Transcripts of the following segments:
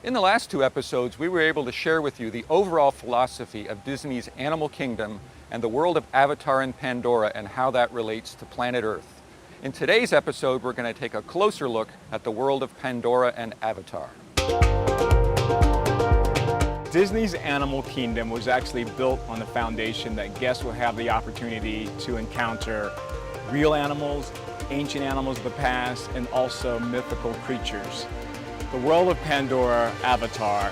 In the last two episodes, we were able to share with you the overall philosophy of Disney's Animal Kingdom and the world of Avatar and Pandora and how that relates to planet Earth. In today's episode, we're going to take a closer look at the world of Pandora and Avatar. Disney's Animal Kingdom was actually built on the foundation that guests will have the opportunity to encounter real animals, ancient animals of the past, and also mythical creatures. The world of Pandora, Avatar,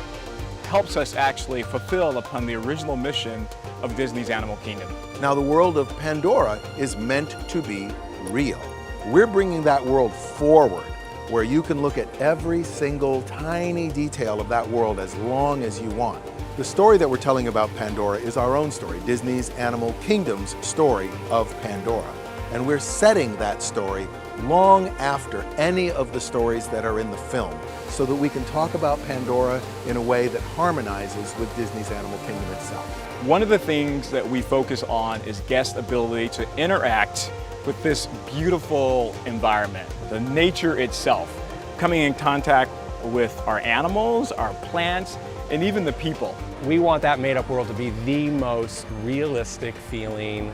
helps us actually fulfill upon the original mission of Disney's Animal Kingdom. Now, the world of Pandora is meant to be real. We're bringing that world forward, where you can look at every single tiny detail of that world as long as you want. The story that we're telling about Pandora is our own story, Disney's Animal Kingdom's story of Pandora. And we're setting that story long after any of the stories that are in the film, so that we can talk about Pandora in a way that harmonizes with Disney's Animal Kingdom itself. One of the things that we focus on is guest ability to interact with this beautiful environment, the nature itself, coming in contact with our animals, our plants, and even the people. We want that made-up world to be the most realistic feeling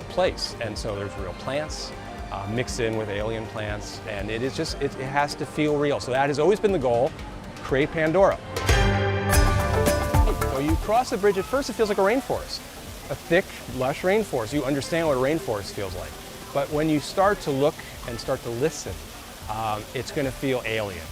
place. And so there's real plants mixed in with alien plants, and it has to feel real. So that has always been the goal, create Pandora. So you cross the bridge, at first it feels like a rainforest, a thick, lush rainforest. You understand what a rainforest feels like. But when you start to look and start to listen, it's going to feel alien.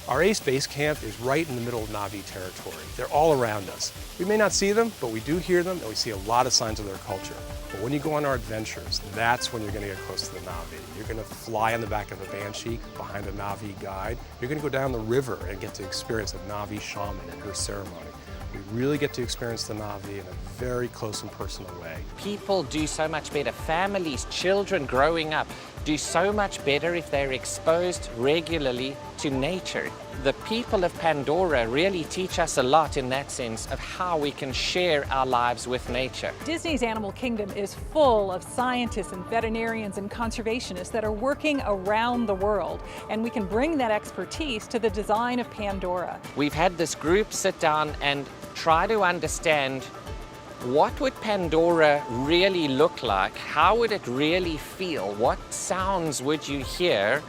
Our ACE base camp is right in the middle of Na'vi territory. They're all around us. We may not see them, but we do hear them, and we see a lot of signs of their culture. But when you go on our adventures, that's when you're going to get close to the Na'vi. You're going to fly on the back of a banshee behind a Na'vi guide. You're going to go down the river and get to experience a Na'vi shaman and her ceremony. We really get to experience the Na'vi in a very close and personal way. People do so much better. Families, children growing up do so much better if they're exposed regularly to nature. The people of Pandora really teach us a lot in that sense of how we can share our lives with nature. Disney's Animal Kingdom is full of scientists and veterinarians and conservationists that are working around the world, and we can bring that expertise to the design of Pandora. We've had this group sit down and try to understand what would Pandora really look like? How would it really feel? What sounds would you hear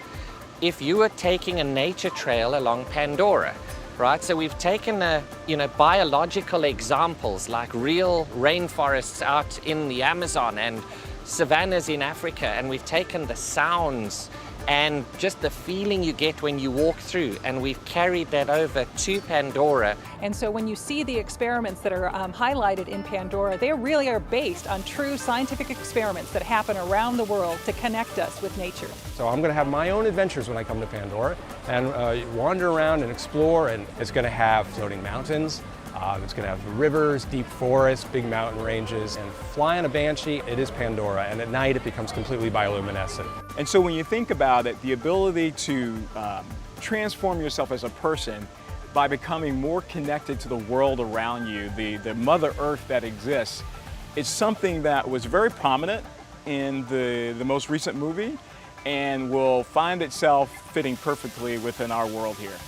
if you were taking a nature trail along Pandora, right? So we've taken biological examples like real rainforests out in the Amazon and savannas in Africa, and we've taken the sounds and just the feeling you get when you walk through, and we've carried that over to Pandora. And so when you see the experiments that are highlighted in Pandora, they really are based on true scientific experiments that happen around the world to connect us with nature. So I'm going to have my own adventures when I come to Pandora and wander around and explore, and it's going to have floating mountains. It's going to have rivers, deep forests, big mountain ranges, and fly on a banshee. It is Pandora, and at night it becomes completely bioluminescent. And so when you think about it, the ability to transform yourself as a person by becoming more connected to the world around you, the Mother Earth that exists, is something that was very prominent in the most recent movie and will find itself fitting perfectly within our world here.